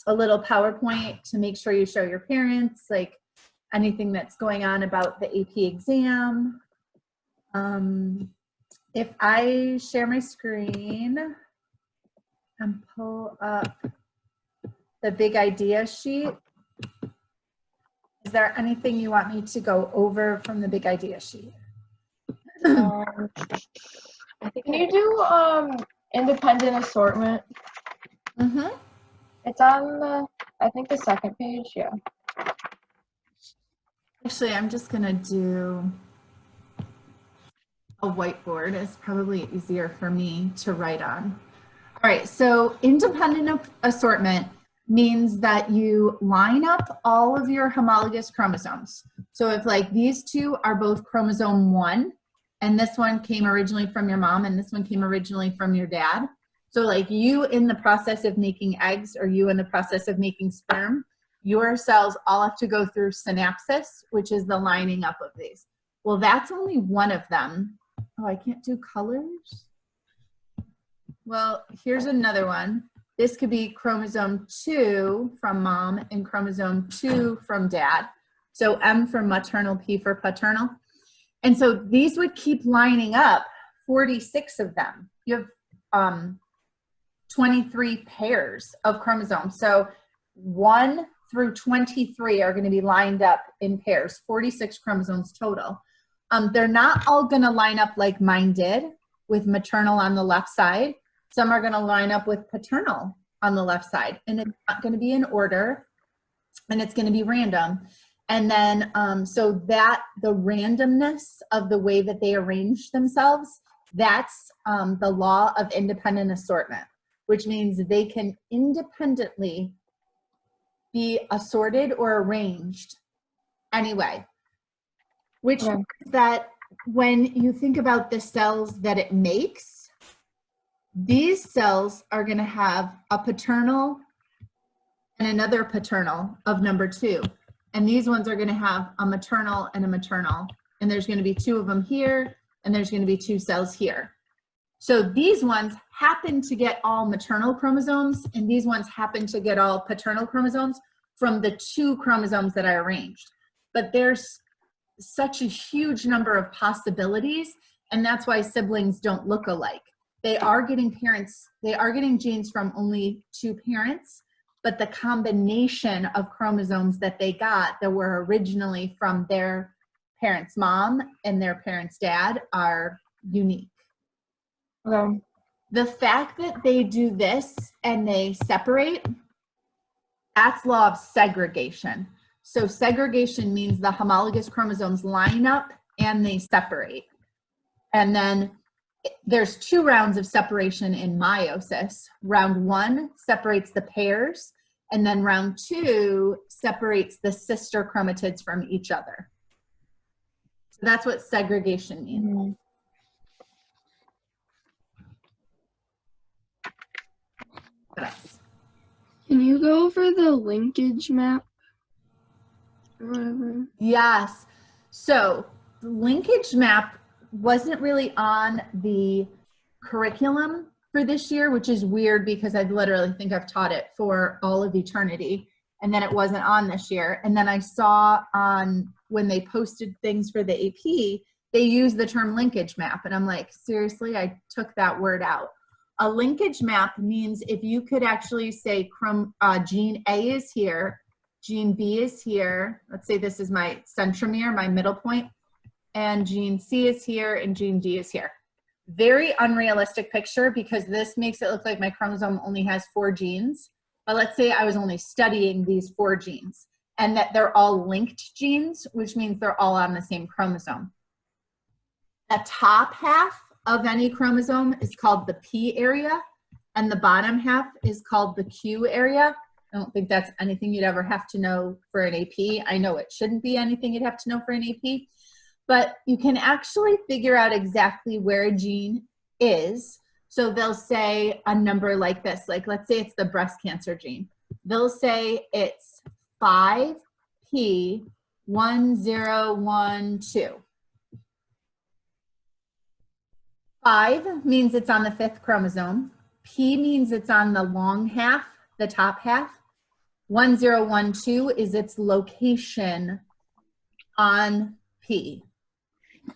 a little PowerPoint to make sure you show your parents, like anything that's going on about the AP exam. If I share my screen and pull up the big idea sheet, is there anything you want me to go over from the big idea sheet? Can you do independent assortment? Mm-hmm. It's on the, I think the second page, yeah. Actually, I'm just gonna do a whiteboard. It's probably easier for me to write on. All right, so independent assortment means that you line up all of your homologous chromosomes. So if like these two are both chromosome 1, and this one came originally from your mom, and this one came originally from your dad. So like you in the process of making eggs, or you in the process of making sperm, your cells all have to go through synapsis, which is the lining up of these. Well, that's only one of them. Oh, I can't do colors. Well, here's another one. This could be chromosome 2 from mom and chromosome 2 from dad. So M for maternal, P for paternal. And so these would keep lining up, 46 of them. You have 23 pairs of chromosomes. So 1 through 23 are going to be lined up in pairs, 46 chromosomes total. They're not all going to line up like mine did, with maternal on the left side. Some are going to line up with paternal on the left side, and it's not going to be in order, and it's going to be random. And then, so that the randomness of the way that they arrange themselves, that's the law of independent assortment, which means they can independently be assorted or arranged anyway, which means that when you think about the cells that it makes, these cells are going to have a paternal and another paternal of number 2. And these ones are going to have a maternal and a maternal. And there's going to be 2 of them here, and there's going to be 2 cells here. So these ones happen to get all maternal chromosomes, and these ones happen to get all paternal chromosomes from the 2 chromosomes that I arranged. But there's such a huge number of possibilities, and that's why siblings don't look alike. They are getting genes from only 2 parents, but the combination of chromosomes that they got that were originally from their parents' mom and their parents' dad are unique. Okay. The fact that they do this and they separate, that's law of segregation. So segregation means the homologous chromosomes line up and they separate. And then there's 2 rounds of separation in meiosis. Round 1 separates the pairs, and then round 2 separates the sister chromatids from each other. So that's what segregation means. Mm-hmm. What else? Can you go over the linkage map or whatever? Yes. So the linkage map wasn't really on the curriculum for this year, which is weird because I literally think I've taught it for all of eternity, and then it wasn't on this year. And then I saw on when they posted things for the AP, they used the term linkage map, and I'm like, seriously, I took that word out. A linkage map means if you could actually say gene A is here, gene B is here, let's say this is my centromere, my middle point, and gene C is here and gene D is here. Very unrealistic picture because this makes it look like my chromosome only has 4 genes. But let's say I was only studying these 4 genes and that they're all linked genes, which means they're all on the same chromosome. The top half of any chromosome is called the P area, and the bottom half is called the Q area. I don't think that's anything you'd ever have to know for an AP. I know it shouldn't be anything you'd have to know for an AP, but you can actually figure out exactly where a gene is. So they'll say a number like this, like let's say it's the breast cancer gene. They'll say it's 5P1012. 5 means it's on the 5th chromosome. P means it's on the long half the top half. 1012 is its location on P,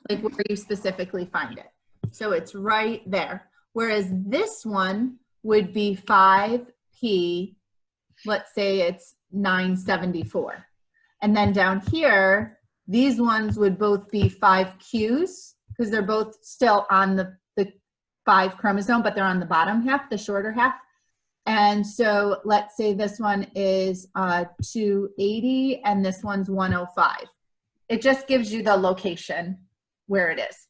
like where you specifically find it. So it's right there. Whereas this one would be 5P, let's say it's 974. And then down here, these ones would both be 5Qs because they're both still on the 5 chromosome, but they're on the bottom half, the shorter half. And so let's say this one is 280 and this one's 105. It just gives you the location where it is.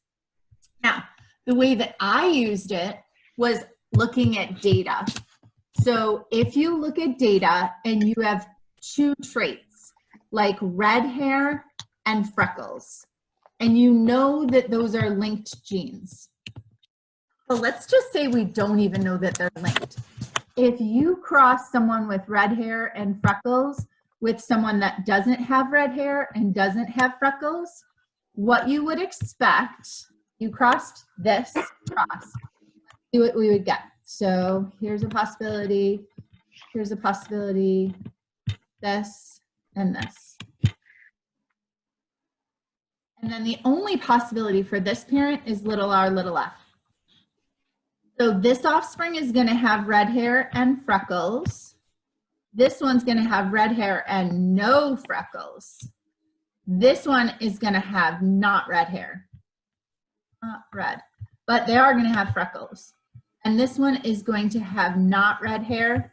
Now, the way that I used it was looking at data. So if you look at data and you have 2 traits, like red hair and freckles, and you know that those are linked genes. So let's just say we don't even know that they're linked. If you cross someone with red hair and freckles with someone that doesn't have red hair and doesn't have freckles, what you would expect, you crossed this cross, see what we would get. So here's a possibility, this and this. And then the only possibility for this parent is little r, little f. So this offspring is going to have red hair and freckles. This one's going to have red hair and no freckles. This one is going to have not red hair. Not red. But they are going to have freckles. And this one is going to have not red hair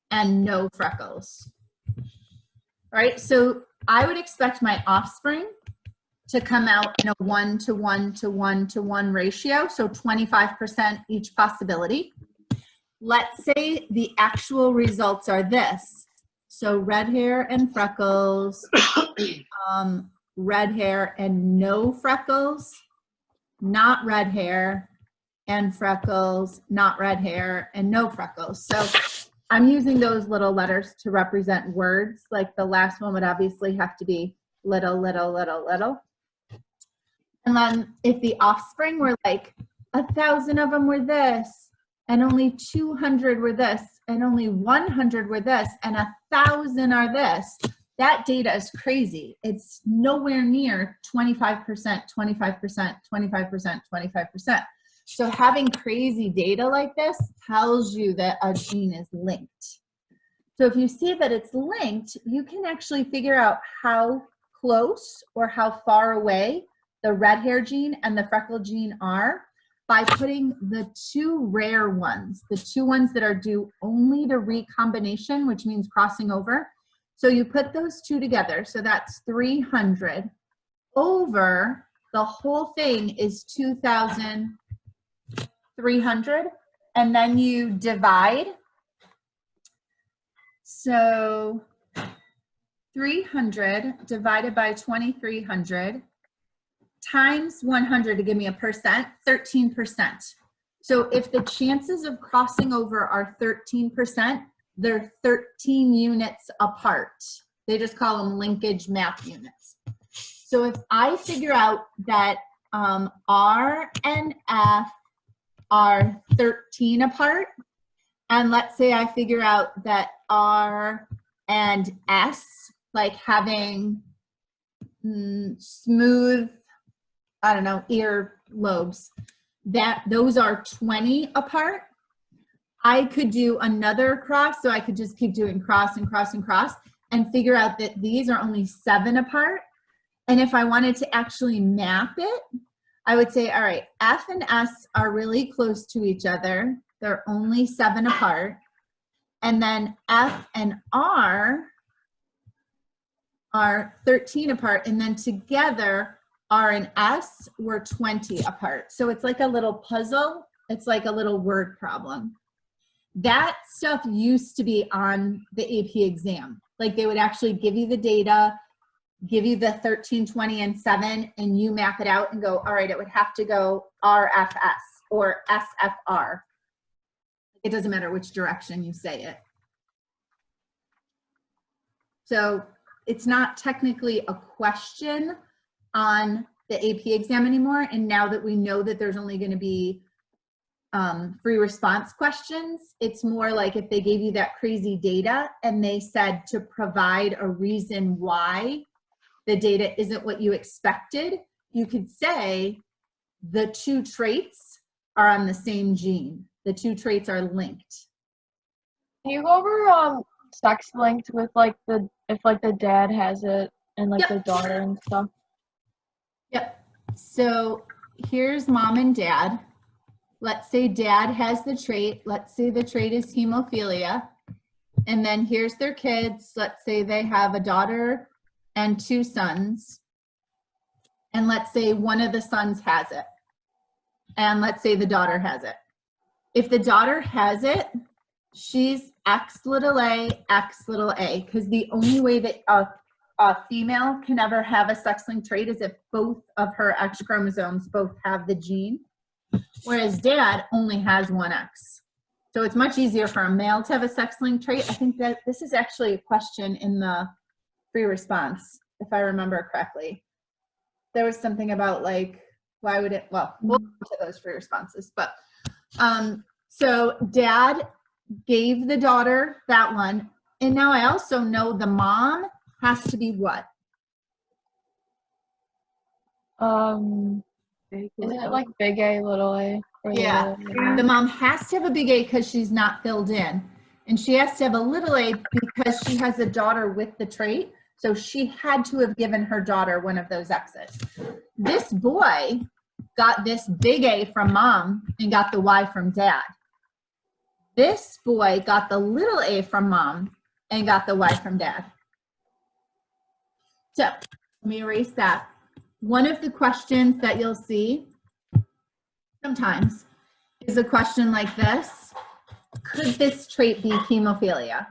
and no freckles. All right, so I would expect my offspring to come out in a 1:1:1:1 ratio, so 25% each possibility. Let's say the actual results are this. So red hair and freckles, red hair and no freckles, not red hair and freckles, not red hair and no freckles. So I'm using those little letters to represent words. Like the last one would obviously have to be little, little, little, little. And then if the offspring were like 1,000 of them were this, and only 200 were this, and only 100 were this, and 1,000 are this, that data is crazy. It's nowhere near 25%, 25%, 25%, 25%. So having crazy data like this tells you that a gene is linked. So if you see that it's linked, you can actually figure out how close or how far away the red hair gene and the freckle gene are by putting the 2 rare ones, the 2 ones that are due only to recombination, which means crossing over. So you put those 2 together, so that's 300 over the whole thing is 2,300, and then you divide. So 300 divided by 2,300 times 100 to give me a percent, 13%. So if the chances of crossing over are 13%, they're 13 units apart. They just call them linkage map units. So if I figure out that R and F are 13 apart, and let's say I figure out that R and S, like having smooth, I don't know, ear lobes, that those are 20 apart, I could do another cross, so I could just keep doing cross and cross and cross and figure out that these are only 7 apart. And if I wanted to actually map it, I would say, all right, F and S are really close to each other. They're only 7 apart. And then F and R are 13 apart. And then together, R and S were 20 apart. So it's like a little puzzle. It's like a little word problem. That stuff used to be on the AP exam. Like they would actually give you the data, give you the 13, 20, and 7, and you map it out and go, all right, it would have to go RFS or SFR. It doesn't matter which direction you say it. So it's not technically a question on the AP exam anymore. And now that we know that there's only going to be free response questions. It's more like if they gave you that crazy data and they said to provide a reason why the data isn't what you expected, you could say the two traits are on the same gene. The two traits are linked. Can you go over sex linked with like if like the dad has it and like the daughter and stuff? Yep. So here's mom and dad. Let's say dad has the trait. Let's say the trait is hemophilia. And then here's their kids. Let's say they have a daughter and two sons. And let's say one of the sons has it. And let's say the daughter has it. If the daughter has it, she's XA, XA, because the only way that a female can ever have a sex-linked trait is if both of her X chromosomes both have the gene, whereas dad only has one X. So it's much easier for a male to have a sex-linked trait. I think that this is actually a question in the free response, if I remember correctly. There was something about like, why would it, well, we'll go to those free responses, but so dad gave the daughter that one. And now I also know the mom has to be what? Isn't it like big A, little a? Yeah, the mom has to have a big A because she's not filled in. And she has to have a little a because she has a daughter with the trait. So she had to have given her daughter one of those X's. This boy got this big A from mom and got the Y from dad. This boy got the little a from mom and got the Y from dad. So let me erase that. One of the questions that you'll see sometimes is a question like this. Could this trait be hemophilia?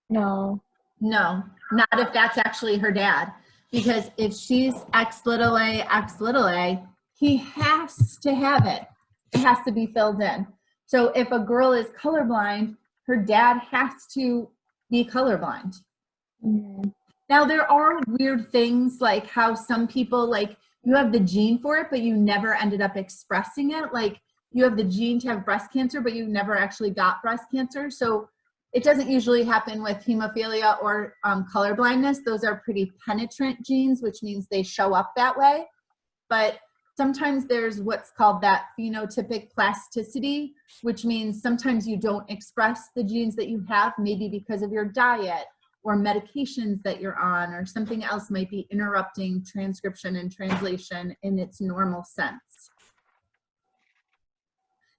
No. No, not if that's actually her dad. Because if she's XA, he has to have it. It has to be filled in. So if a girl is colorblind, her dad has to be colorblind. Mm-hmm. Now there are weird things like how some people, like you have the gene for it, but you never ended up expressing it. Like you have the gene to have breast cancer, but you never actually got breast cancer. So it doesn't usually happen with hemophilia or colorblindness. Those are pretty penetrant genes, which means they show up that way. But sometimes there's what's called that phenotypic plasticity, which means sometimes you don't express the genes that you have, maybe because of your diet or medications that you're on, or something else might be interrupting transcription and translation in its normal sense.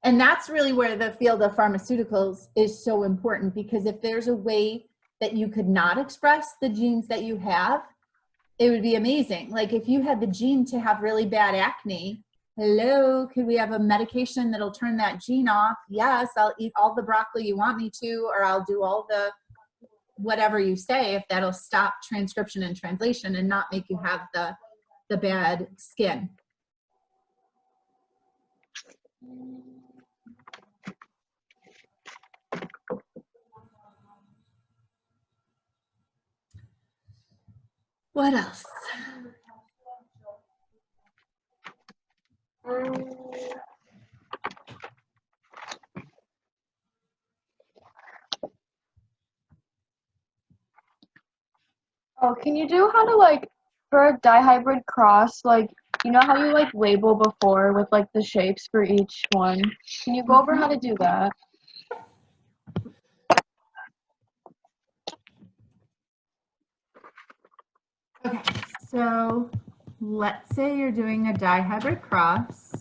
And that's really where the field of pharmaceuticals is so important, because if there's a way that you could not express the genes that you have, it would be amazing. Like if you had the gene to have really bad acne, hello, could we have a medication that'll turn that gene off? Yes, I'll eat all the broccoli you want me to, or I'll do all the whatever you say if that'll stop transcription and translation and not make you have the bad skin. What else? Oh, can you do how to like, for a dihybrid cross, like, you know how you like label before with like the shapes for each one? Can you go over how to do that? Okay, so let's say you're doing a dihybrid cross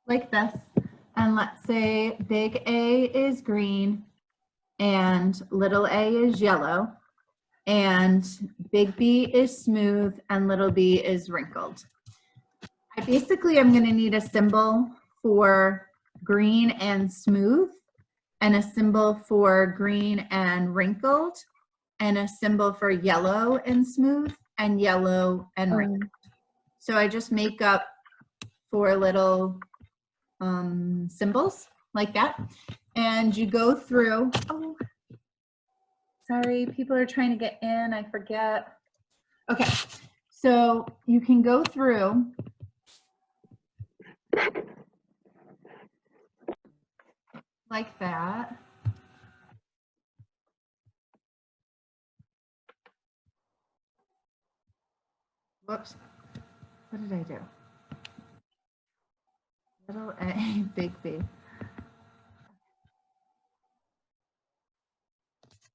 like this, and let's say big A is green and little a is yellow, and big B is smooth and little b is wrinkled. I basically am going to need a symbol for green and smooth, and a symbol for green and wrinkled, and a symbol for yellow and smooth, and yellow and wrinkled. So I just make up 4 little symbols like that, and you go through. Oh, sorry, people are trying to get in, I forget. Okay, so you can go through Like that. Whoops. What did I do? Little a, big B.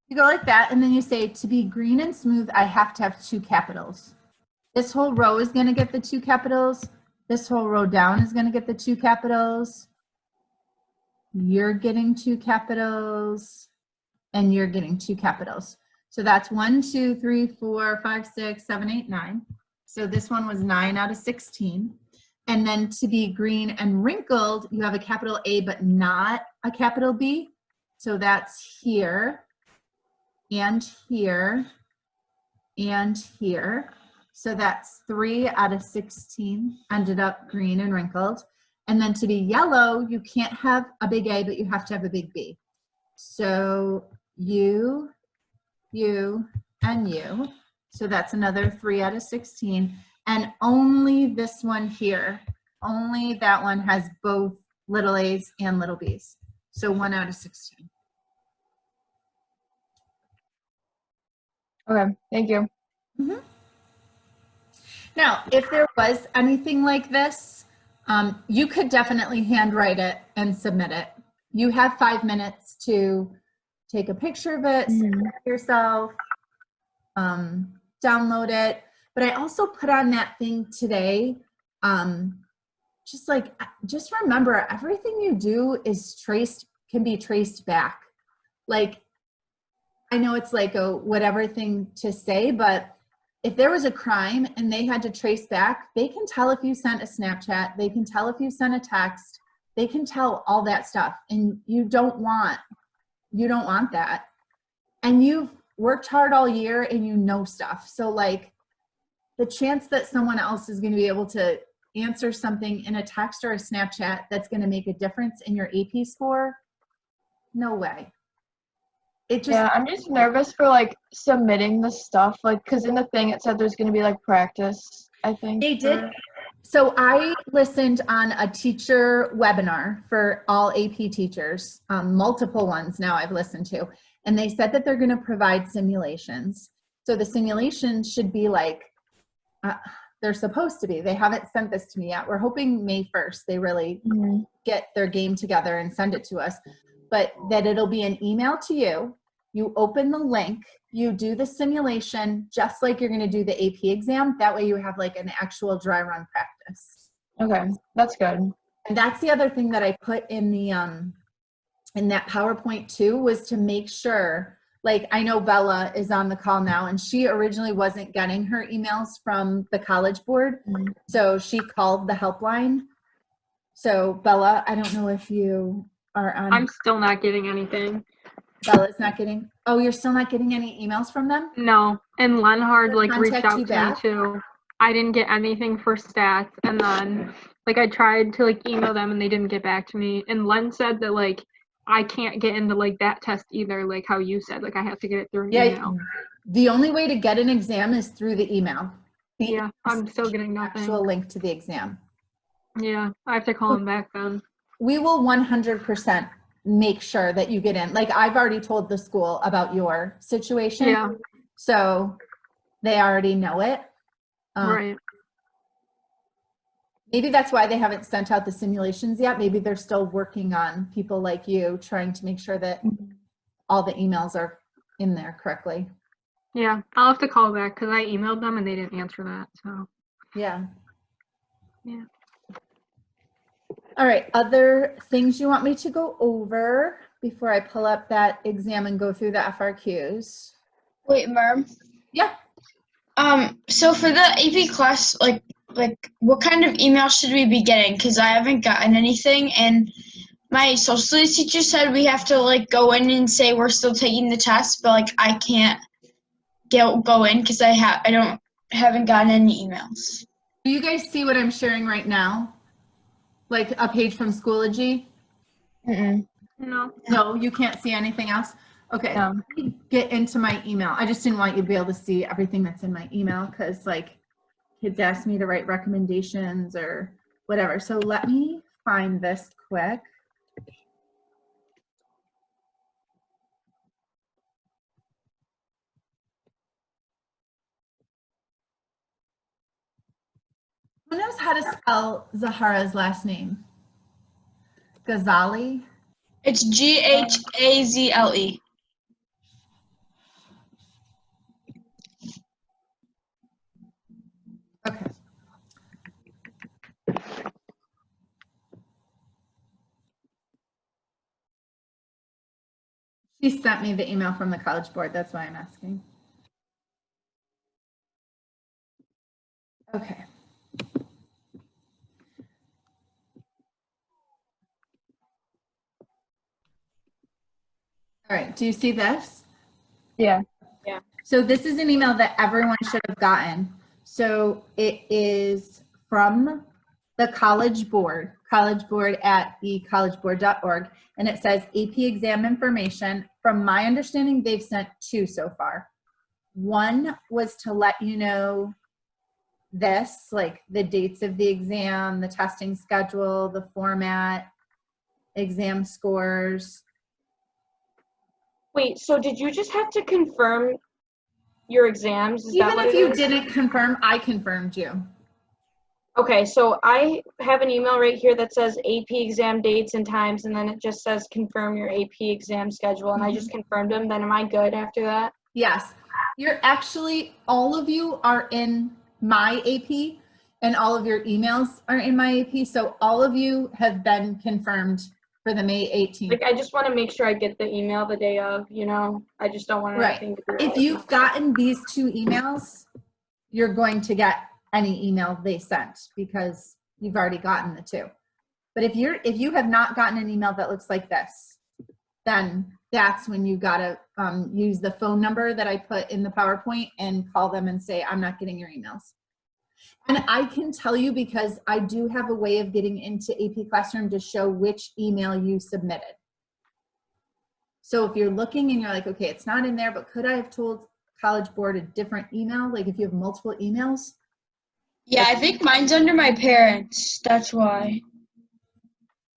You go like that, and then you say, to be green and smooth, I have to have 2 capitals. This whole row is going to get the 2 capitals. This whole row down is going to get the 2 capitals. You're getting 2 capitals, and you're getting 2 capitals. So that's 1, 2, 3, 4, 5, 6, 7, 8, 9. So this one was 9 out of 16. And then to be green and wrinkled, you have a capital A, but not a capital B. So that's here, and here, and here. So that's 3 out of 16 ended up green and wrinkled. And then to be yellow, you can't have a big A, but you have to have a big B. So you, and you. So that's another 3 out of 16. And only this one here, only that one has both little A's and little B's. So 1 out of 16. Okay, thank you. Mm-hmm. Now, if there was anything like this, you could definitely handwrite it and submit it. You have 5 minutes to take a picture of it, send it to yourself, download it. But I also put on that thing today, just remember everything you do is can be traced back. Like, I know it's like a whatever thing to say, but if there was a crime and they had to trace back, they can tell if you sent a Snapchat, they can tell if you sent a text, they can tell all that stuff. And you don't want that. And you've worked hard all year and you know stuff. So like the chance that someone else is going to be able to answer something in a text or a Snapchat that's going to make a difference in your AP score, no way. Yeah, I'm just nervous for like submitting the stuff, like because in the thing it said there's going to be like practice, I think. They did. So I listened on a teacher webinar for all AP teachers, multiple ones now I've listened to, and they said that they're going to provide simulations. So the simulations should be like, they're supposed to be. They haven't sent this to me yet. We're hoping May 1st they really get their game together and send it to us, but that it'll be an email to you. You open the link, you do the simulation just like you're going to do the AP exam. That way you have like an actual dry run practice. Okay, that's good. And that's the other thing that I put in the in that PowerPoint too, was to make sure, like I know Bella is on the call now and she originally wasn't getting her emails from the College Board. So she called the helpline. So Bella, I don't know if you are on. I'm still not getting anything. Bella's not getting, oh, you're still not getting any emails from them? No, and Lenhard like reached Contact out you to me back? too. I didn't get anything for stats, and then like I tried to like email them and they didn't get back to me. And Len said that like I can't get into like that test either, like how you said, like I have to get it through email. The only way to get an exam is through the email. Yeah, I'm still getting nothing. Actual link to the exam. Yeah, I have to call him back then. We will 100% make sure that you get in. Like I've already told the school about your situation. Yeah. So they already know it. Right. Maybe that's why they haven't sent out the simulations yet. Maybe they're still working on people like you, trying to make sure that all the emails are in there correctly. Yeah, I'll have to call back because I emailed them and they didn't answer that. So. Yeah. Yeah. All right, other things you want me to go over before I pull up that exam and go through the FRQs? Wait, Merm. Yeah. So for the AP class, like what kind of email should we be getting? Because I haven't gotten anything, and my social studies teacher said we have to like go in and say we're still taking the test, but like I can't go in because I haven't gotten any emails. Do you guys see what I'm sharing right now? Like a page from Schoology? No. No, you can't see anything else? Okay, No. let me get into my email. I just didn't want you to be able to see everything that's in my email because like kids ask me to write recommendations or whatever. So let me find this quick. Who knows how to spell Zahara's last name? Ghazali? It's Ghazle. Okay. She sent me the email from the College Board. That's why I'm asking. Okay. All right. Do you see this? Yeah. So this is an email that everyone should have gotten. So it is from the College Board at thecollegeboard.org, and it says AP exam information. From my understanding, they've sent 2 so far. One was to let you know this, like the dates of the exam, the testing schedule, the format, exam scores. Wait, so did you just have to confirm your exams? Is that Even what if it you is? didn't confirm, I confirmed you. Okay, so I have an email right here that says AP exam dates and times, and then it just says confirm your AP exam schedule, and I just confirmed them. Then am I good after that? Yes. You're actually, all of you are in my AP, and all of your emails are in my AP. So all of you have been confirmed for the May 18th. Like, I just want to make sure I get the email the day of, you know? I just don't want Right. anything to do If you've gotten these 2 emails, you're going to get any email they sent because you've already gotten the 2. But if you have not gotten an email that looks like this, then that's when you gotta use the phone number that I put in the PowerPoint and call them and say, I'm not getting your emails. And I can tell you because I do have a way of getting into AP Classroom to show which email you submitted. So if you're looking and you're like, okay, it's not in there, but could I have told College Board a different email? Like if you have multiple emails? Yeah, I think mine's under my parents. That's why.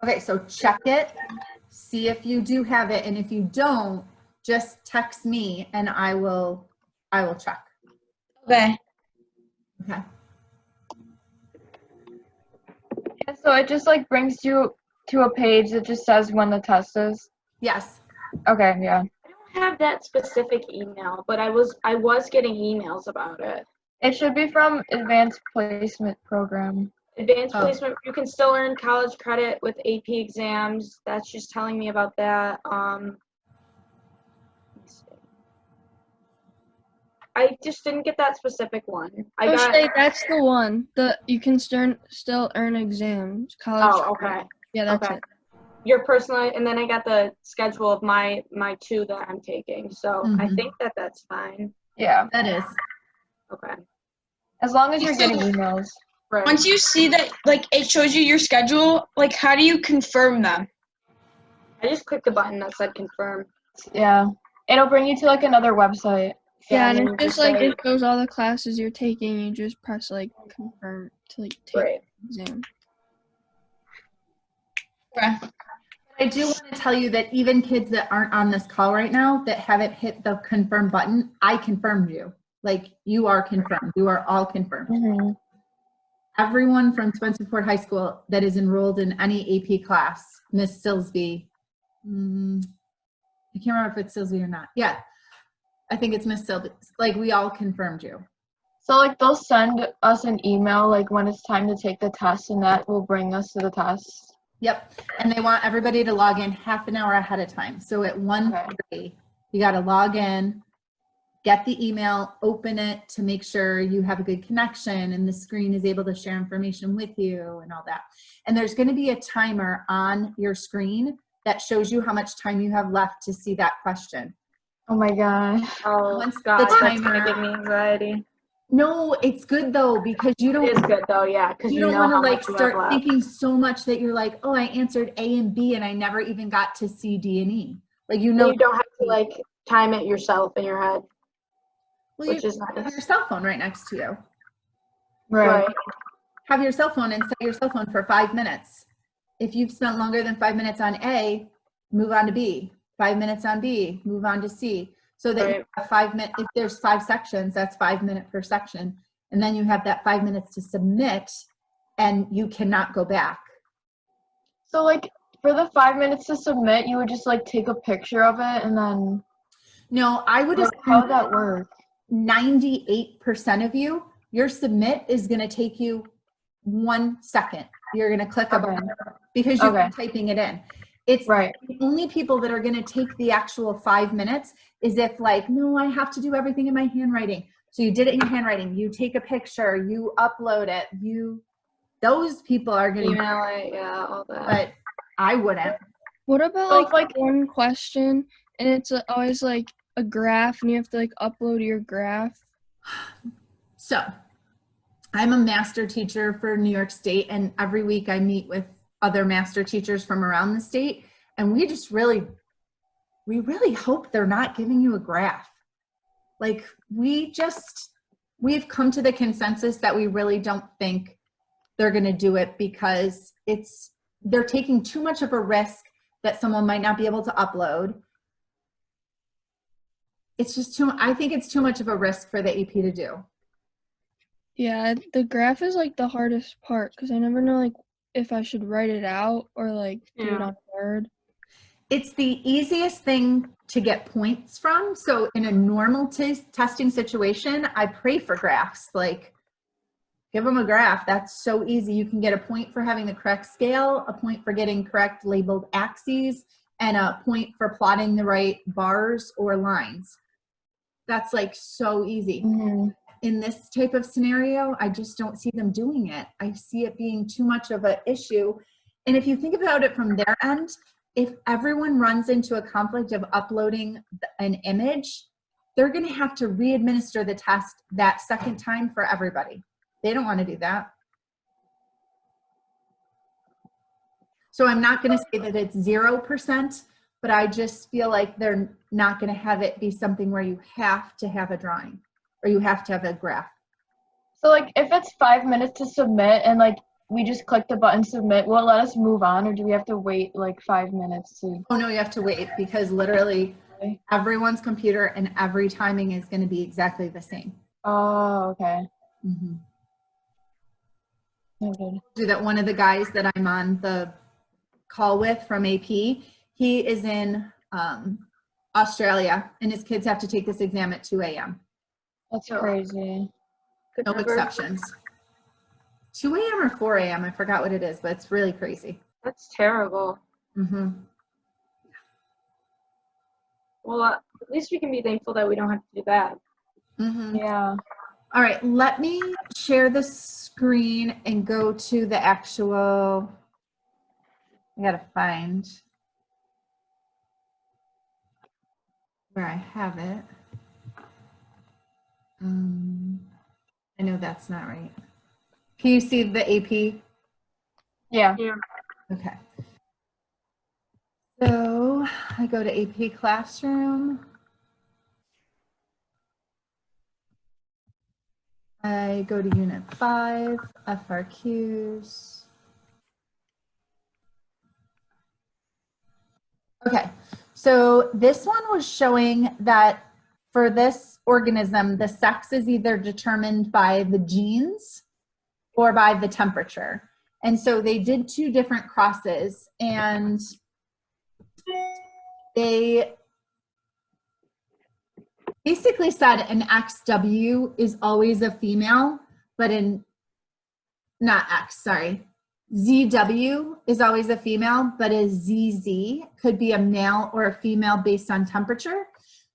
Okay, so check it, see if you do have it, and if you don't, just text me and I will check. Okay. Okay. Yeah, so it just like brings you to a page that just says when the test is. Yes. Okay, yeah. I don't have that specific email, but I was getting emails about it. It should be from Advanced Placement Program. Advanced Oh. placement, you can still earn college credit with AP exams. That's just telling me about that. Let me see. I just didn't get that specific one. I got. Shay, that's the one. You can still earn exams. College. Oh, okay. Yeah, that's Okay. it. Your personal, and then I got the schedule of my 2 that I'm taking. So I Mhm. think that's fine. Yeah. That is. Okay. As long as you're getting emails. Right. Once you see that, like, it shows you your schedule, like, how do you confirm them? I just clicked the button that said confirm. Yeah. It'll bring you to like another website. Yeah, and then it's you just like say- it shows all the classes you're taking. You just press like confirm to like take Right. the exam. Okay. I do want to tell you that even kids that aren't on this call right now that haven't hit the confirm button, I confirmed you. Like you are confirmed. You are all confirmed. Mm-hmm. Everyone from Spencerport High School that is enrolled in any AP class, Miss Silsby, I can't remember if it's Silsby or not. Yeah, I think it's Miss Silsby. Like we all confirmed you. So like they'll send us an email like when it's time to take the test, and that will bring us to the test. Yep, and they want everybody to log in half an hour ahead of time. So at 1:30, you got to log in, get the email, open it to make sure you have a good connection and the screen is able to share information with you and all that. And there's going to be a timer on your screen that shows you how much time you have left to see that question. Oh my god. Oh, Once the God, that's timer- going to give me anxiety. No, it's good though, because you don't, It is good, though, yeah, because you you don't know want to how like much you have start left. thinking so much that you're like, oh, I answered A and B and I never even got to C, D, and E. Like, you know, You don't have to, like, time it yourself in your head, well, which you is have your nice. cell phone right next to you. Right. have your cell phone and set your cell phone for 5 minutes. If you've spent longer than 5 minutes on A, move on to B. 5 minutes on B, move on to C. So that you have 5 minutes, if there's 5 sections, that's 5 minutes per section. And then you have that 5 minutes to submit and you cannot go back. So like for the 5 minutes to submit, you would just like take a picture of it and then. No, I would Like, how would that work? 98% of you, your submit is going to take you 1 second. You're going to click a button because you're typing it in. It's Right. The only people that are going to take the actual 5 minutes is if like, no, I have to do everything in my handwriting. So you did it in your handwriting. You take a picture, you upload it, those people are going to email it, yeah, all that. But I wouldn't. What about like one question and it's always like a graph and you have to like upload your graph? So I'm a master teacher for New York State, and every week I meet with other master teachers from around the state, and we really hope they're not giving you a graph. Like we've come to the consensus that we really don't think they're going to do it because they're taking too much of a risk that someone might not be able to upload. It's just I think it's too much of a risk for the AP to do. Yeah, the graph is like the hardest part because I never know like if I should write it out or like do it on Word. It's the easiest thing to get points from. So in a normal testing situation, I pray for graphs. Like, give them a graph. That's so easy. You can get a point for having the correct scale, a point for getting correct labeled axes, and a point for plotting the right bars or lines. That's like so easy. Mm-hmm. In this type of scenario, I just don't see them doing it. I see it being too much of an issue. And if you think about it from their end, if everyone runs into a conflict of uploading an image, they're going to have to re-administer the test that second time for everybody. They don't want to do that. So I'm not going to say that it's 0%, but I just feel like they're not going to have it be something where you have to have a drawing or you have to have a graph. So like if it's 5 minutes to submit and like we just click the button submit, will it let us move on or do we have to wait like 5 minutes to? Oh no, you have to wait because literally everyone's computer and every timing is going to be exactly the same. Oh, okay. Mm-hmm. Okay. So that one of the guys that I'm on the call with from AP, he is in Australia and his kids have to take this exam at 2 a.m. That's crazy. No exceptions. 2 a.m. or 4 a.m. I forgot what it is, but it's really crazy. That's terrible. Mm-hmm. Well, at least we can be thankful that we don't have to do that. Mm-hmm. Yeah. All right, let me share the screen and go to the actual, I gotta find where I have it. I know that's not right. Can you see the AP? Yeah. Okay. So I go to AP Classroom. I go to Unit 5, FRQs. Okay, so this one was showing that for this organism, the sex is either determined by the genes or by the temperature. And so they did 2 different crosses and they basically said an XW is always a female, but ZW is always a female, but a ZZ could be a male or a female based on temperature.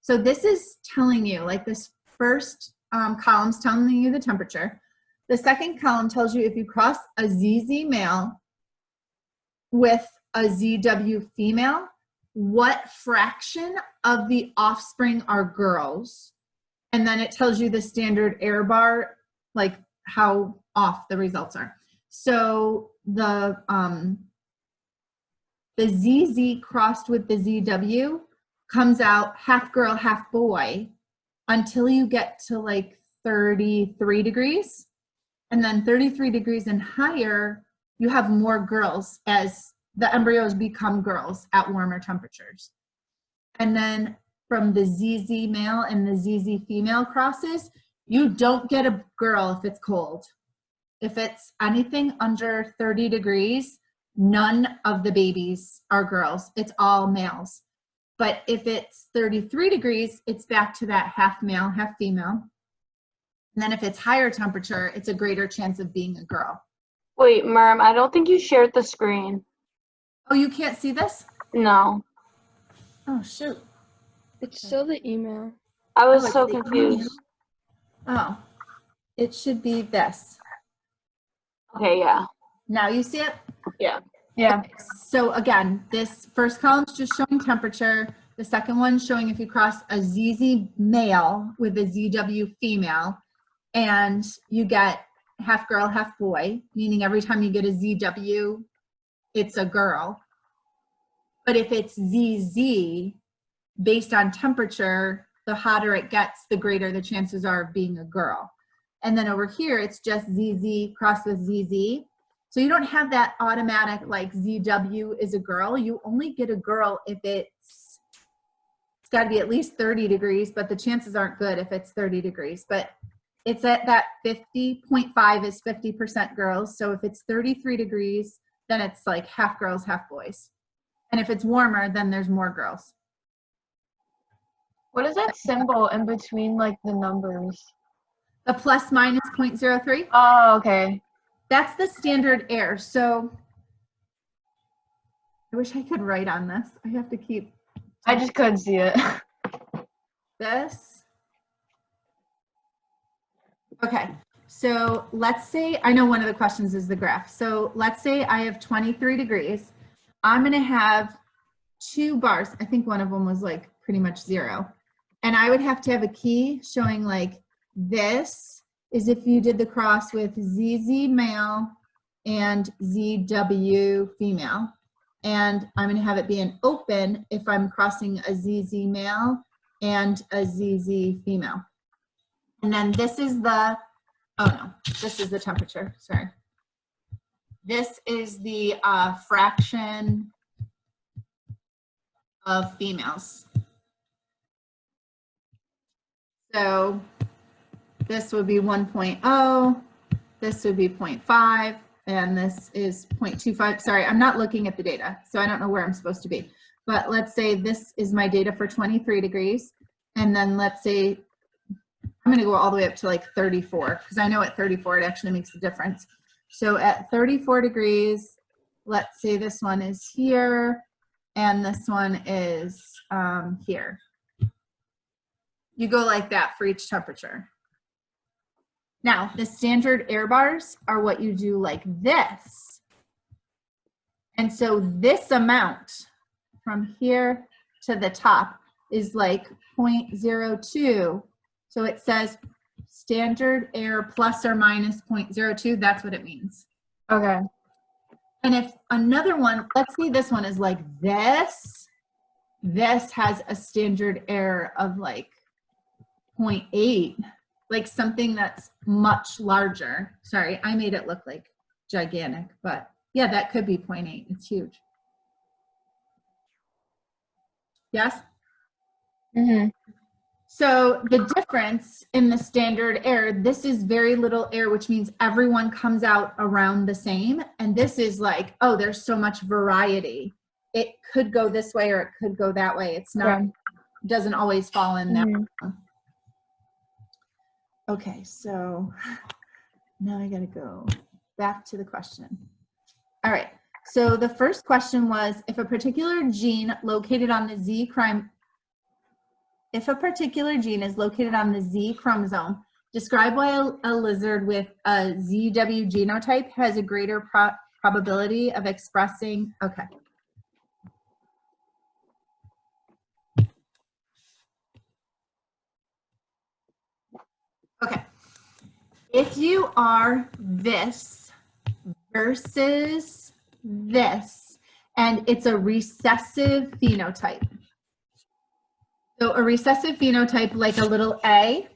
So this is telling you, like this first column's telling you the temperature. The second column tells you if you cross a ZZ male with a ZW female, what fraction of the offspring are girls. And then it tells you the standard error bar, like how off the results are. So the ZZ crossed with the ZW comes out half girl, half boy until you get to like 33 degrees. And then 33 degrees and higher, you have more girls as the embryos become girls at warmer temperatures. And then from the ZZ male and the ZZ female crosses, you don't get a girl if it's cold. If it's anything under 30 degrees, none of the babies are girls. It's all males. But if it's 33 degrees, it's back to that half male, half female. And then if it's higher temperature, it's a greater chance of being a girl. Wait, Merm, I don't think you shared the screen. Oh, you can't see this? No. Oh, shoot. It's still the email. I was it's so the confused. email. Oh, it should be this. Okay, yeah. Now you see it? Yeah. Yeah. So again, this first column's just showing temperature. The second one's showing if you cross a ZZ male with a ZW female, and you get half girl, half boy, meaning every time you get a ZW, it's a girl. But if it's ZZ, based on temperature, the hotter it gets, the greater the chances are of being a girl. And then over here, it's just ZZ crossed with ZZ. So you don't have that automatic like ZW is a girl. You only get a girl if it's got to be at least 30 degrees, but the chances aren't good if it's 30 degrees. But it's at that 50.5 is 50% girls. So if it's 33 degrees, then it's like half girls, half boys. And if it's warmer, then there's more girls. What is that symbol in between like the numbers? The plus minus 0.03. Oh, okay. That's the standard error. So I wish I could write on this. I have to keep I just couldn't see it. this. Okay, so let's say, I know one of the questions is the graph. So let's say I have 23 degrees. I'm gonna have 2 bars. I think one of them was like pretty much 0. And I would have to have a key showing like this is if you did the cross with ZZ male and ZW female. And I'm going to have it be an open if I'm crossing a ZZ male and a ZZ female. And then this is the, oh no, this is the temperature, sorry. This is the fraction of females. So this would be 1.0, this would be 0.5, and this is 0.25. Sorry, I'm not looking at the data, so I don't know where I'm supposed to be. But let's say this is my data for 23 degrees, and then let's say I'm gonna go all the way up to like 34, because I know at 34 it actually makes a difference. So at 34 degrees, let's say this one is here, and this one is here. You go like that for each temperature. Now, the standard error bars are what you do like this. And so this amount from here to the top is like 0.02. So it says standard error plus or minus 0.02. That's what it means. Okay. And if another one, let's say this one is like this, this has a standard error of like 0.8, like something that's much larger. Sorry, I made it look like gigantic, but yeah, that could be 0.8. It's huge. Yes? Mm-hmm. So the difference in the standard error, this is very little error, which means everyone comes out around the same. And this is like, oh, there's so much variety. It could go this way or it could go that way. It's not, doesn't always fall in that one. Okay, so now I gotta go back to the question. All right, so the first question was, if a particular gene located on the Z chromosome, if a particular gene is located on the Z chromosome, describe why a lizard with a ZW genotype has a greater probability of expressing, okay. Okay, if you are this versus this, and it's a recessive phenotype. So a recessive phenotype, like a little A,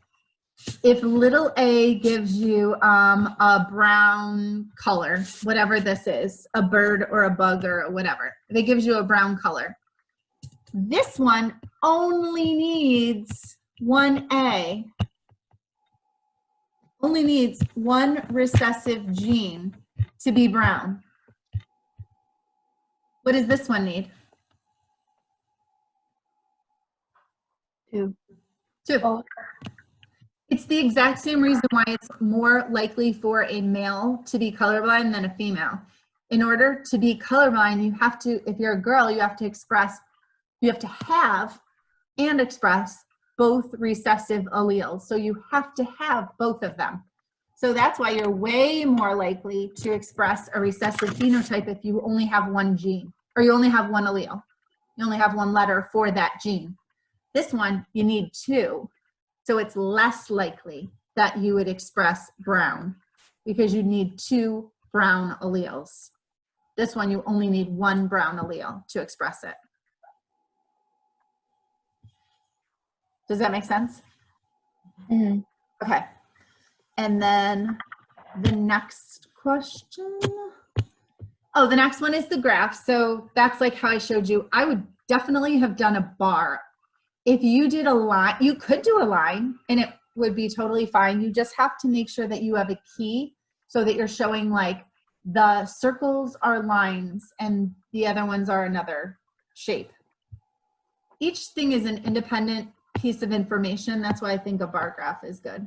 if little a gives you a brown color, whatever this is, a bird or a bug or whatever, if it gives you a brown color, this one only needs one A, only needs one recessive gene to be brown. What does this one need? 2. 2. Oh. It's the exact same reason why it's more likely for a male to be colorblind than a female. In order to be colorblind, you have to, if you're a girl, you have to express, you have to have and express both recessive alleles. So you have to have both of them. So that's why you're way more likely to express a recessive phenotype if you only have one gene, or you only have one allele. You only have one letter for that gene. This one, you need 2. So it's less likely that you would express brown because you need 2 brown alleles. This one, you only need 1 brown allele to express it. Does that make sense? Mm-hmm. Okay. And then the next question. Oh, the next one is the graph. So that's like how I showed you. I would definitely have done a bar. If you did a line, you could do a line and it would be totally fine. You just have to make sure that you have a key so that you're showing like the circles are lines and the other ones are another shape. Each thing is an independent piece of information. That's why I think a bar graph is good.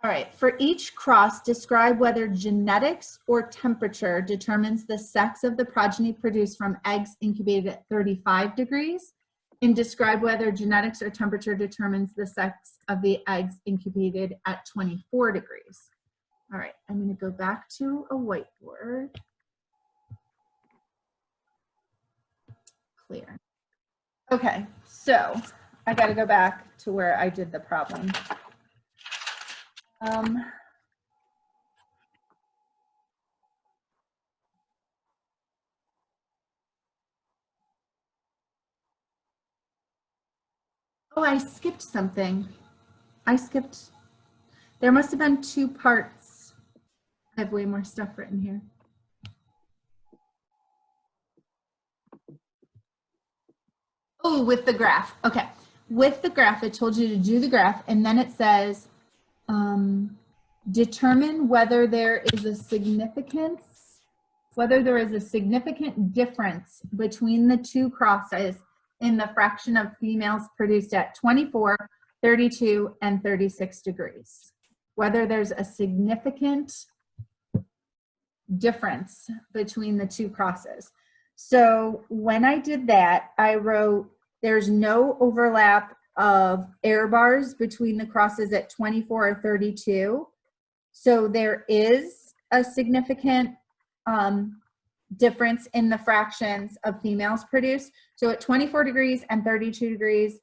All right, for each cross, describe whether genetics or temperature determines the sex of the progeny produced from eggs incubated at 35 degrees. And describe whether genetics or temperature determines the sex of the eggs incubated at 24 degrees. All right, I'm going to go back to a whiteboard. Clear. Okay, so I got to go back to where I did the problem. Oh, I skipped something. There must have been 2 parts. I have way more stuff written here. Oh, with the graph. Okay. With the graph, it told you to do the graph, and then it says, determine whether there is a significant difference between the 2 crosses in the fraction of females produced at 24, 32, and 36 degrees. Whether there's a significant difference between the 2 crosses. So when I did that, I wrote, there's no overlap of error bars between the crosses at 24 or 32. So there is a significant difference in the fractions of females produced. So at 24 degrees and 32 degrees,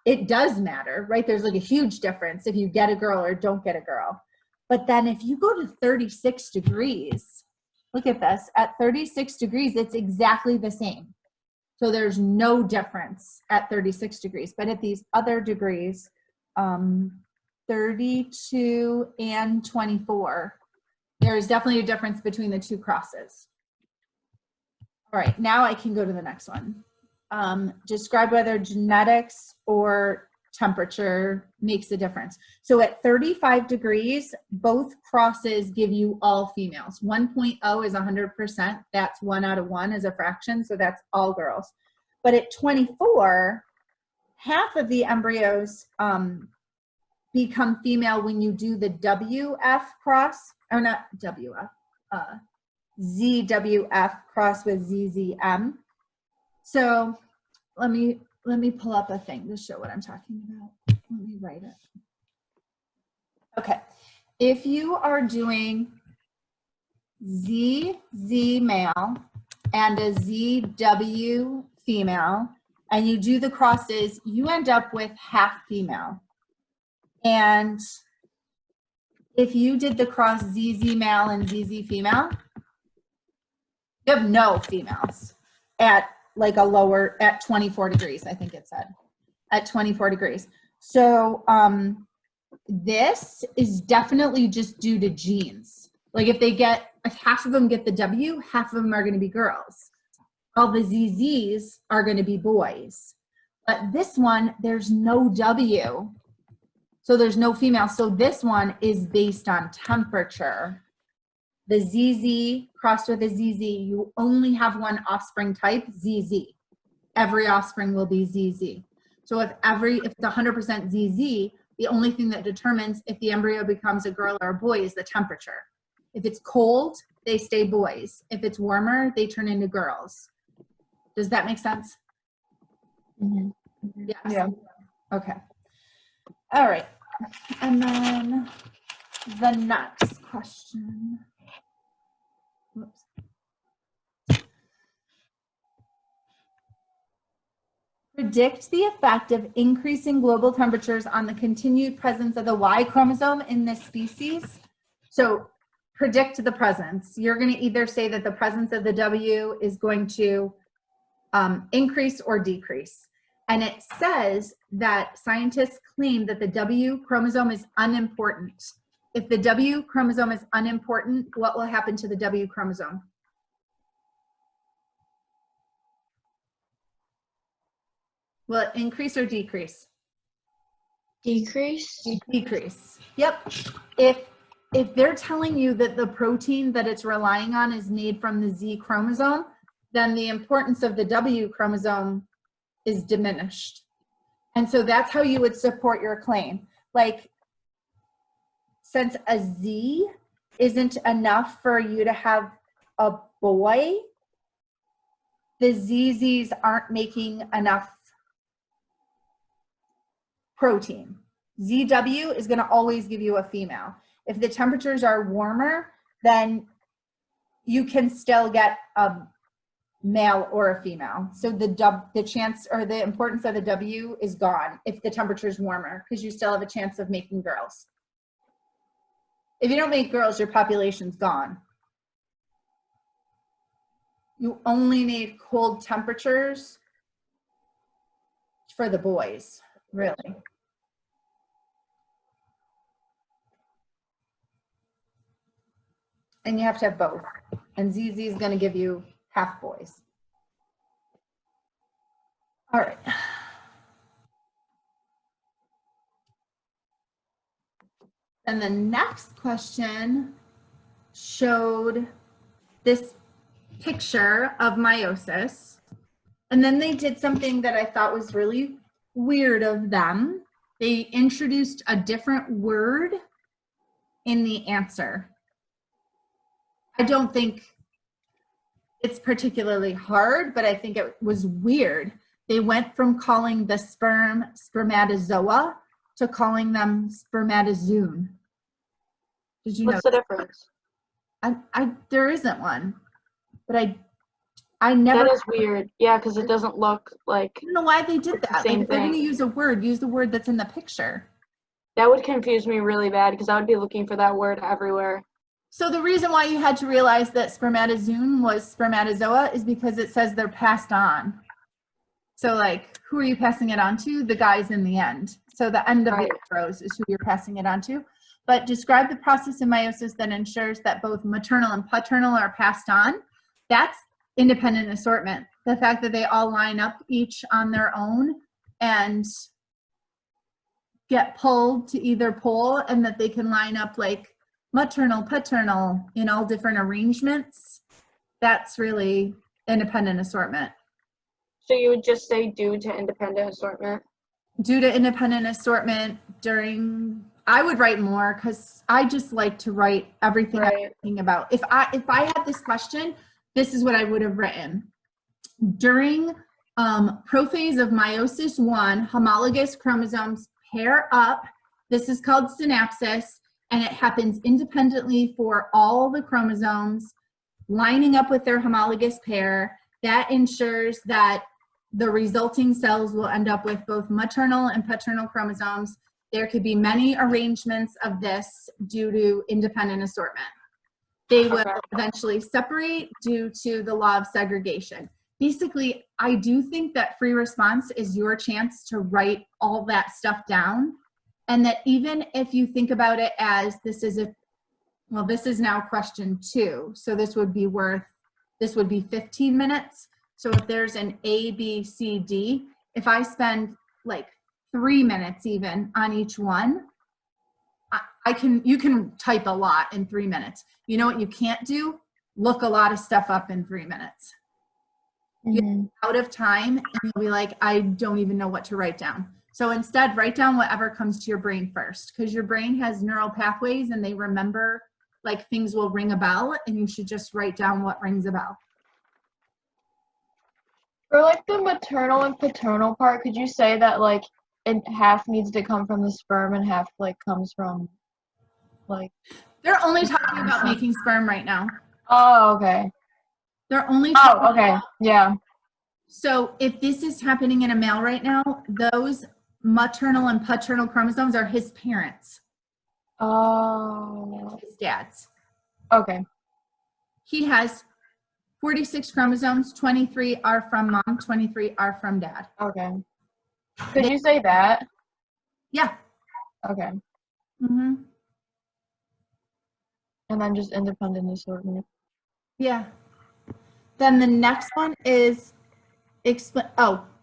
it does matter, right? There's like a huge difference if you get a girl or don't get a girl. But then if you go to 36 degrees, look at this, at 36 degrees, it's exactly the same. So there's no difference at 36 degrees. But at these other degrees, 32 and 24, there is definitely a difference between the 2 crosses. All right, now I can go to the next one. Describe whether genetics or temperature makes a difference. So at 35 degrees, both crosses give you all females. 1.0 is 100%. That's 1 out of 1 as a fraction, so that's all girls. But at 24, half of the embryos become female when you do the WF cross, or not WF, ZWF cross with ZZM. So let me pull up a thing to show what I'm talking about. Let me write it. Okay, if you are doing ZZ male and a ZW female, and you do the crosses, you end up with half female. And if you did the cross ZZ male and ZZ female, you have no females at like a lower, at 24 degrees, I think it said, at 24 degrees. So this is definitely just due to genes. Like if half of them get the W, half of them are going to be girls. All the ZZs are going to be boys. But this one, there's no W. So there's no female. So this one is based on temperature. The ZZ crossed with a ZZ, you only have one offspring type, ZZ. Every offspring will be ZZ. So if it's 100% ZZ, the only thing that determines if the embryo becomes a girl or a boy is the temperature. If it's cold, they stay boys. If it's warmer, they turn into girls. Does that make sense? Mm-hmm. Yes. Yeah. Okay. All right. And then the next question. Whoops. Predict the effect of increasing global temperatures on the continued presence of the Y chromosome in this species. So predict the presence. You're going to either say that the presence of the W is going to increase or decrease. And it says that scientists claim that the W chromosome is unimportant. If the W chromosome is unimportant, what will happen to the W chromosome? Will it increase or decrease? Decrease? Decrease. Yep. If they're telling you that the protein that it's relying on is made from the Z chromosome, then the importance of the W chromosome is diminished. And so that's how you would support your claim. Like, since a Z isn't enough for you to have a boy, the ZZs aren't making enough protein. ZW is going to always give you a female. If the temperatures are warmer, then you can still get a male or a female. So the chance or the importance of the W is gone if the temperature is warmer, because you still have a chance of making girls. If you don't make girls, your population's gone. You only need cold temperatures for the boys, really. And you have to have both. And ZZ is going to give you half boys. All right. And the next question showed this picture of meiosis. And then they did something that I thought was really weird of them. They introduced a different word in the answer. I don't think it's particularly hard, but I think it was weird. They went from calling the sperm spermatozoa to calling them spermatozoon. Did you know? What's the difference? There isn't one, but I never. That is weird. Yeah, because it doesn't look like. I don't know why they did that. Same Like, if they're thing. going to use a word, use the word that's in the picture. That would confuse me really bad because I would be looking for that word everywhere. So the reason why you had to realize that spermatozoon was spermatozoa is because it says they're passed on. So, like, who are you passing it on to? The guys in the end. So the end of Right. the arrows is who you're passing it on to. But describe the process of meiosis that ensures that both maternal and paternal are passed on. That's independent assortment. The fact that they all line up each on their own and get pulled to either pole, and that they can line up like maternal, paternal in all different arrangements. That's really independent assortment. So you would just say due to independent assortment? Due to independent assortment during, I would write more because I just like to write everything I'm thinking about. If I had this question, this is what I would have written. During prophase of meiosis 1, homologous chromosomes pair up. This is called synapsis, and it happens independently for all the chromosomes lining up with their homologous pair. That ensures that the resulting cells will end up with both maternal and paternal chromosomes. There could be many arrangements of this due to independent assortment. They will eventually separate due to the law of segregation. basically, I do think that free response is your chance to write all that stuff down. And that even if you think about it as this is now question 2. So this would be 15 minutes. So if there's an A, B, C, D, if I spend like 3 minutes even on each one, you can type a lot in 3 minutes. You know what you can't do? Look a lot of stuff up in 3 minutes. You're out of time and you'll be like, I don't even know what to write down. So instead, write down whatever comes to your brain first, because your brain has neural pathways and they remember, like, things will ring a bell, and you should just write down what rings a bell. For like the maternal and paternal part, could you say that like half needs to come from the sperm and half like comes from like? They're only talking about making sperm right now. Oh, okay. They're only Oh, okay. Yeah. So if this is happening in a male right now, those maternal and paternal chromosomes are his parents. Oh. His dad's. Okay. He has 46 chromosomes, 23 are from mom, 23 are from dad. Okay. Could you say that? Yeah. Okay. Mm-hmm. And then just independent assortment. Yeah. Then the next one is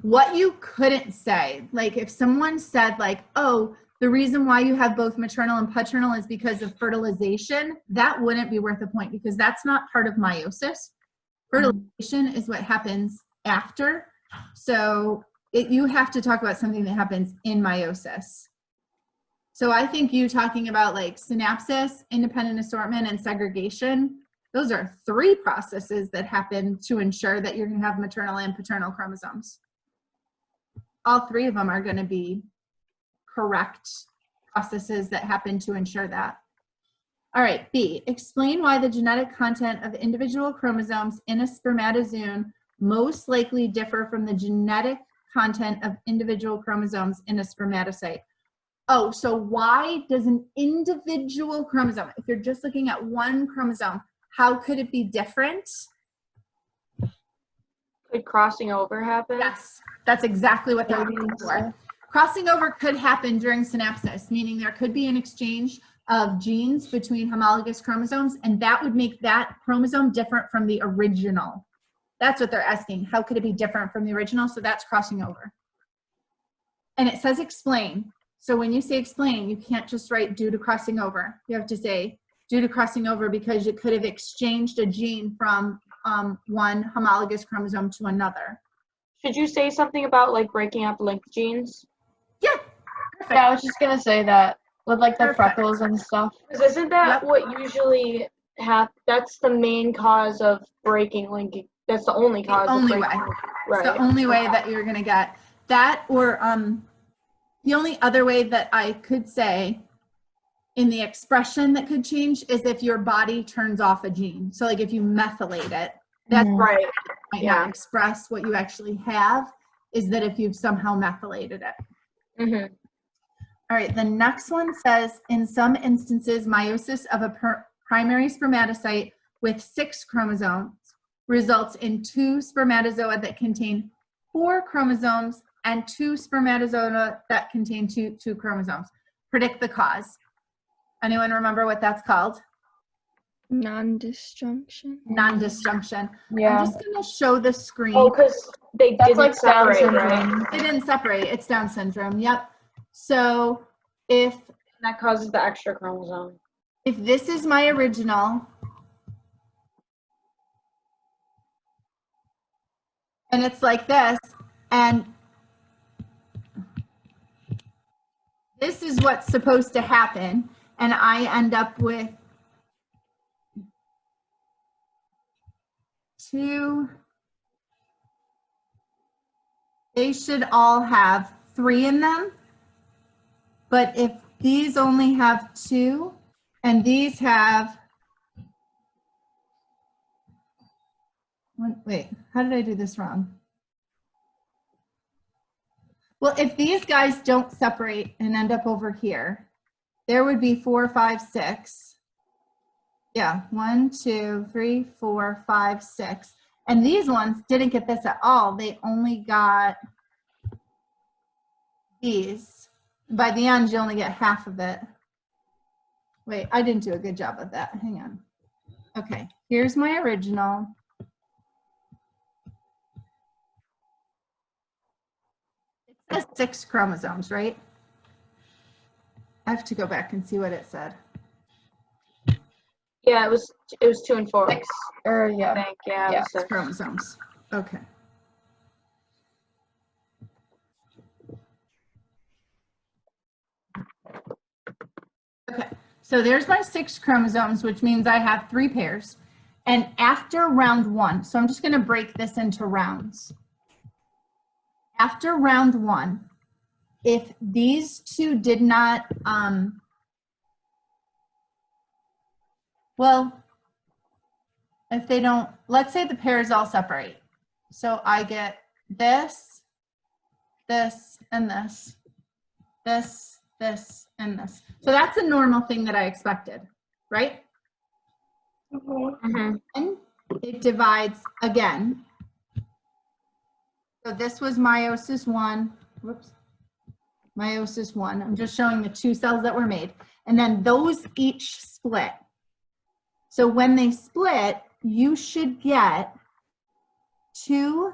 what you couldn't say. Like if someone said like, oh, the reason why you have both maternal and paternal is because of fertilization, that wouldn't be worth a point because that's not part of meiosis. Fertilization is what happens after. So you have to talk about something that happens in meiosis. So I think you talking about like synapsis, independent assortment, and segregation, those are 3 processes that happen to ensure that you're going to have maternal and paternal chromosomes. All 3 of them are going to be correct processes that happen to ensure that. All right, B, explain why the genetic content of individual chromosomes in a spermatozoon most likely differ from the genetic content of individual chromosomes in a spermatocyte. Oh, so why does an individual chromosome, if you're just looking at one chromosome, how could it be different? Could crossing over happen? Yes, that's exactly what they're looking for. Crossing over could happen during synapsis, meaning there could be an exchange of genes between homologous chromosomes, and that would make that chromosome different from the original. That's what they're asking. How could it be different from the original? So that's crossing over. And it says explain. So when you say explain, you can't just write due to crossing over. You have to say due to crossing over because you could have exchanged a gene from one homologous chromosome to another. Should you say something about like breaking up linked genes? Yeah. Perfect. Yeah, I was just gonna say that with like the Perfect. freckles and stuff. Because isn't that Yep. what usually happens? That's the main cause of breaking linkage. That's the only cause of only breaking. way. Right. It's the only way that you're going to get that, or the only other way that I could say in the expression that could change is if your body turns off a gene. So like if you methylate it, that's Right. might Yeah. not express what you actually have, is that if you've somehow methylated it. Mm-hmm. All right, the next one says, in some instances, meiosis of a primary spermatocyte with 6 chromosomes results in 2 spermatozoa that contain 4 chromosomes and 2 spermatozoa that contain two chromosomes. Predict the cause. Anyone remember what that's called? Nondisjunction. Nondisjunction. Yeah. I'm just going to show the screen. Oh, because they That's didn't like Down separate, right? syndrome. They didn't separate. It's Down syndrome. Yep. So if That causes the extra chromosome. this is my original, and it's like this, and this is what's supposed to happen, and I end up with 2. They should all have 3 in them, but if these only have 2 and these have, wait, how did I do this wrong? Well, if these guys don't separate and end up over here, there would be 4, 5, 6. Yeah, 1, 2, 3, 4, 5, 6. And these ones didn't get this at all. They only got these. By the end, you only get half of it. Wait, I didn't do a good job of that. Hang on. Okay, here's my original. It says 6 chromosomes, right? I have to go back and see what it said. Yeah, it was 2 and 4. 6, or I yeah. think, yeah, it Yeah. was 6. Chromosomes. Okay. Okay, so there's my 6 chromosomes, which means I have 3 pairs. And after round 1, so I'm just going to break this into rounds. After round 1, if these 2 did not, well, if they don't, let's say the pairs all separate. So I get this, this, and this, this, this, and this. So that's a normal thing that I expected, right? Mm-hmm. And it divides again. So this was meiosis 1. Whoops. Meiosis 1. I'm just showing the 2 cells that were made. And then those each split. So when they split, you should get 2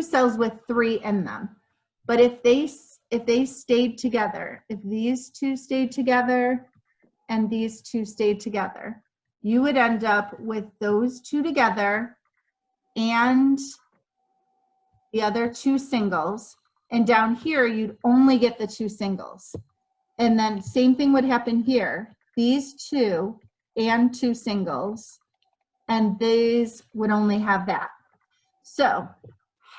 cells with 3 in them. But if they stayed together, if these 2 stayed together and these 2 stayed together, you would end up with those 2 together and the other 2 singles. And down here, you'd only get the 2 singles. And then same thing would happen here. These 2 and 2 singles, and these would only have that. So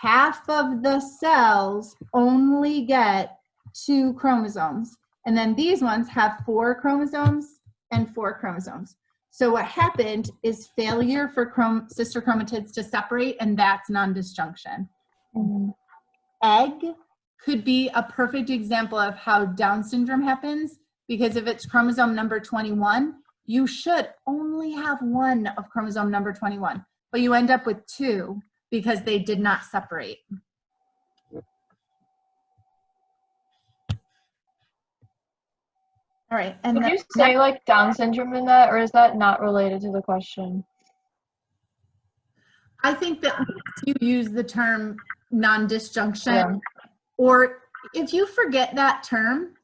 half of the cells only get 2 chromosomes. And then these ones have 4 chromosomes and 4 chromosomes. So what happened is failure for sister chromatids to separate, and that's non-disjunction. Mm-hmm. Egg could be a perfect example of how Down syndrome happens, because if it's chromosome number 21, you should only have 1 of chromosome number 21, but you end up with 2 because they did not separate. All right, and Did you say like Down syndrome in that, or is that not related to the question? I think that if you use the term non-disjunction, Yeah. or if you forget that term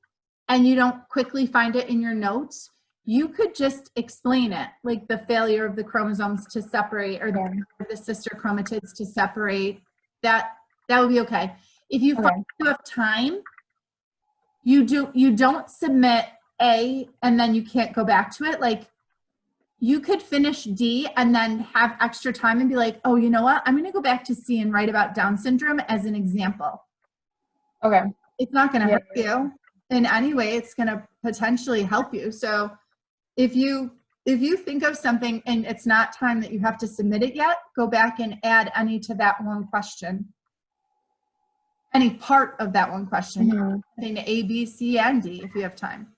and you don't quickly find it in your notes, you could just explain it, like the failure of the chromosomes to separate, or the sister chromatids to separate. That would be okay. If you find you have time, you don't submit A and then you can't go back to it. Like, you could finish D and then have extra time and be like, oh, you know what? I'm going to go back to C and write about Down syndrome as an example. Okay. It's not going to hurt you in any way. It's going to potentially help you. So if you think of something and it's not time that you have to submit it yet, go back and add any to that one question. Any part of that one question. Mm-hmm. A, B, C, and D if you have time.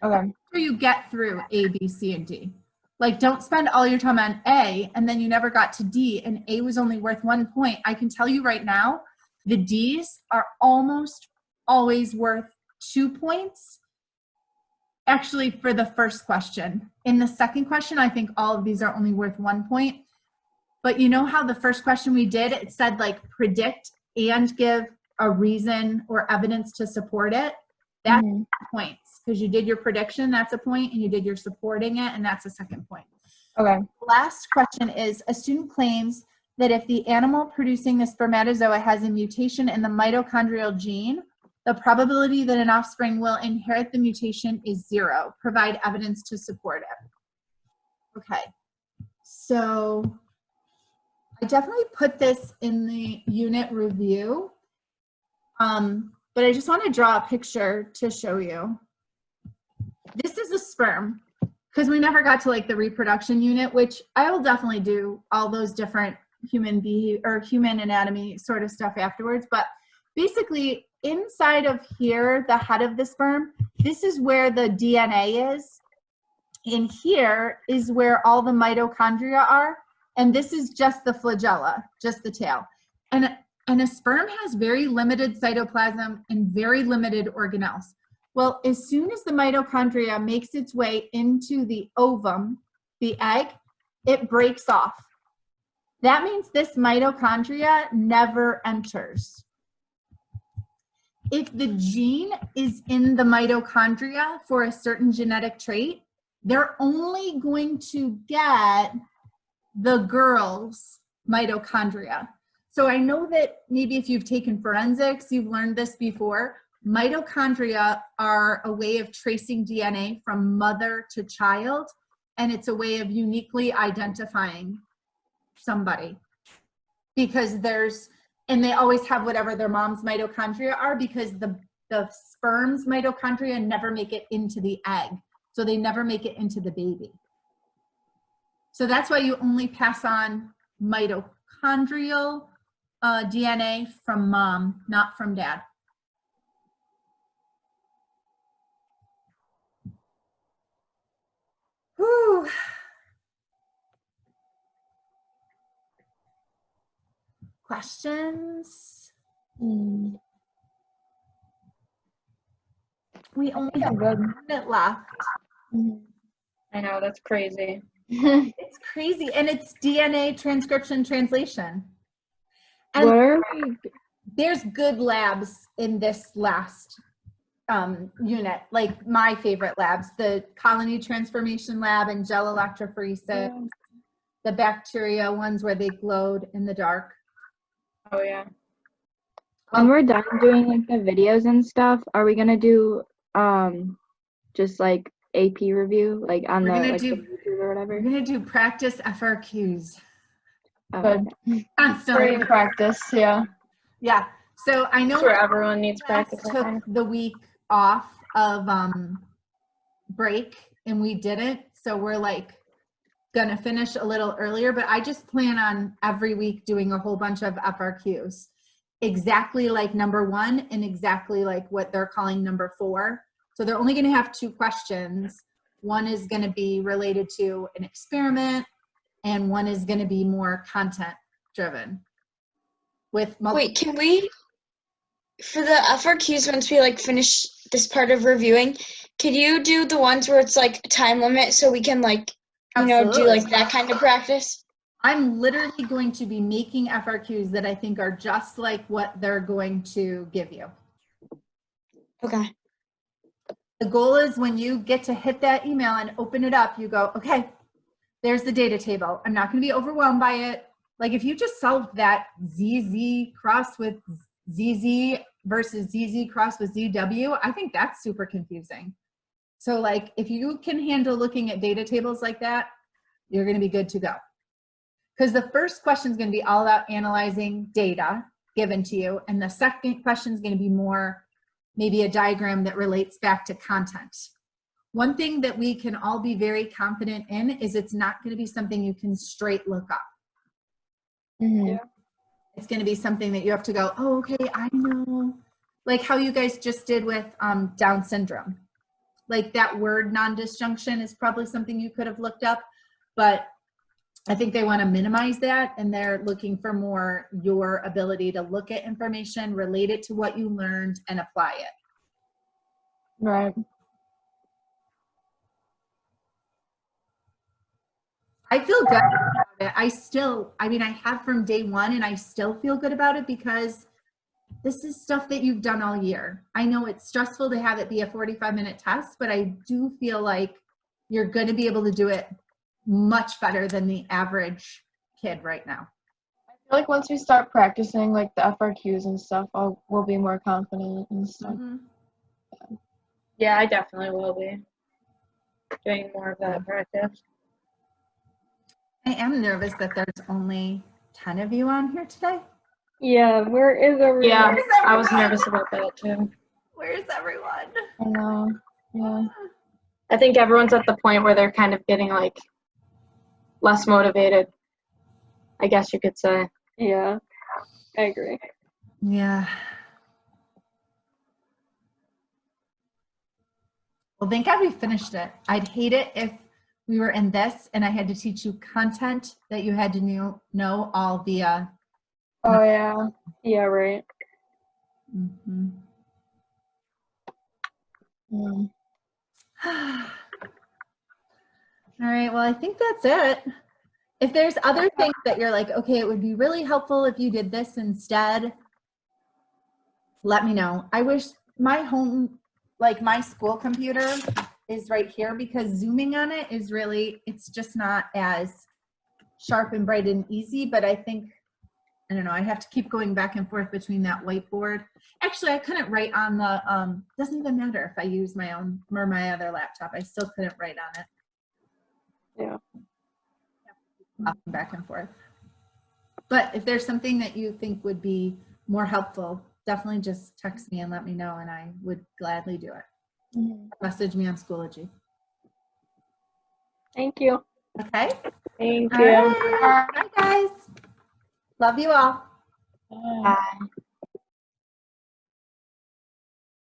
Okay. So you get through A, B, C, and D. Like, don't spend all your time on A and then you never got to D and A was only worth 1 point. I can tell you right now, the D's are almost always worth 2 points. Actually, for the first question. In the second question, I think all of these are only worth 1 point. But you know how the first question we did, it said like predict and give a reason or evidence to support it? That's points. Because you did your prediction, that's a point, and you did your supporting it, and that's a second point. Okay. Last question is, a student claims that if the animal producing the spermatozoa has a mutation in the mitochondrial gene, the probability that an offspring will inherit the mutation is 0. Provide evidence to support it. Okay, so I definitely put this in the unit review, but I just want to draw a picture to show you. This is a sperm, because we never got to like the reproduction unit, which I will definitely do all those different human anatomy sort of stuff afterwards. But basically, inside of here, the head of the sperm, this is where the DNA is. in here is where all the mitochondria are. And this is just the flagella, just the tail. And a sperm has very limited cytoplasm and very limited organelles. Well, as soon as the mitochondria makes its way into the ovum, the egg, it breaks off. That means this mitochondria never enters. If the gene is in the mitochondria for a certain genetic trait, they're only going to get the girl's mitochondria. So I know that maybe if you've taken forensics, you've learned this before. Mitochondria are a way of tracing DNA from mother to child, and it's a way of uniquely identifying somebody. Because and they always have whatever their mom's mitochondria are, because the sperm's mitochondria never make it into the egg. So they never make it into the baby. So that's why you only pass on mitochondrial DNA from mom, not from dad. Whew. Questions? We only have 1 minute left. I know, that's crazy. It's crazy, and it's DNA transcription translation. What are And there's good labs in this last unit, like my favorite labs, the colony transformation lab and gel electrophoresis, the bacteria ones where they glowed in the dark. Oh yeah. When we're done doing like the videos and stuff, are we gonna do just like AP review, like on We're the gonna like do- the YouTube or whatever? We're gonna do practice FRQs. Oh, Good. okay. Constantly. Great practice, yeah. Yeah. So I know That's where everyone needs class practice. I took think. the week off of break, and we didn't. So we're like gonna finish a little earlier, but I just plan on every week doing a whole bunch of FRQs. Exactly like number 1 and exactly like what they're calling number 4. So they're only gonna have 2 questions. One is gonna be related to an experiment, and one is gonna be more content driven. With multiple. Wait, can we, for the FRQs, once we like finish this part of reviewing, could you do the ones where it's like time limit so we can like, do Absolutely. like that kind of practice? I'm literally going to be making FRQs that I think are just like what they're going to give you. Okay. The goal is when you get to hit that email and open it up, you go, okay, there's the data table. I'm not going to be overwhelmed by it. Like if you just solved that ZZ cross with ZZ versus ZZ cross with ZW, I think that's super confusing. So like if you can handle looking at data tables like that, you're going to be good to go. Because the first question is going to be all about analyzing data given to you. And the second question is going to be more maybe a diagram that relates back to content. One thing that we can all be very confident in is it's not going to be something you can straight look up. Mm-hmm. It's going to be something that you have to go, oh, okay, I know. Like how you guys just did with Down syndrome. Like that word nondisjunction is probably something you could have looked up, but I think they want to minimize that, and they're looking for more your ability to look at information, relate it to what you learned, and apply it. Right. I feel good about it. I have from day 1, and I still feel good about it because this is stuff that you've done all year. I know it's stressful to have it be a 45-minute test, but I do feel like you're going to be able to do it much better than the average kid right now. I feel like once we start practicing like the FRQs and stuff, we'll be more confident and stuff. Mm-hmm. Yeah, I definitely will be doing more of that practice. I am nervous that there's only 10 of you on here today. Yeah, where is everyone? Yeah, Where's I was everyone? nervous about that too. Where's everyone? I know. Yeah. I think everyone's at the point where they're kind of getting like less motivated, I guess you could say. Yeah, I agree. Yeah. Well, thank God we finished it. I'd hate it if we were in this and I had to teach you content that you had to know all via. Oh yeah. Yeah, right. Mhm. Mm. All right, well, I think that's it. If there's other things that you're like, okay, it would be really helpful if you did this instead, let me know. I wish my home, like my school computer is right here because zooming on it is really, it's just not as sharp and bright and easy, but I think, I don't know, I have to keep going back and forth between that whiteboard. Actually, I couldn't write on the, doesn't even matter if I use my own or my other laptop, I still couldn't write on it. Yeah. Back and forth. But if there's something that you think would be more helpful, definitely just text me and let me know and I would gladly do it. Mhm. Message me on Schoology. Thank you. Okay? Thank All you. right. Bye, guys. Love you all. Bye. Bye.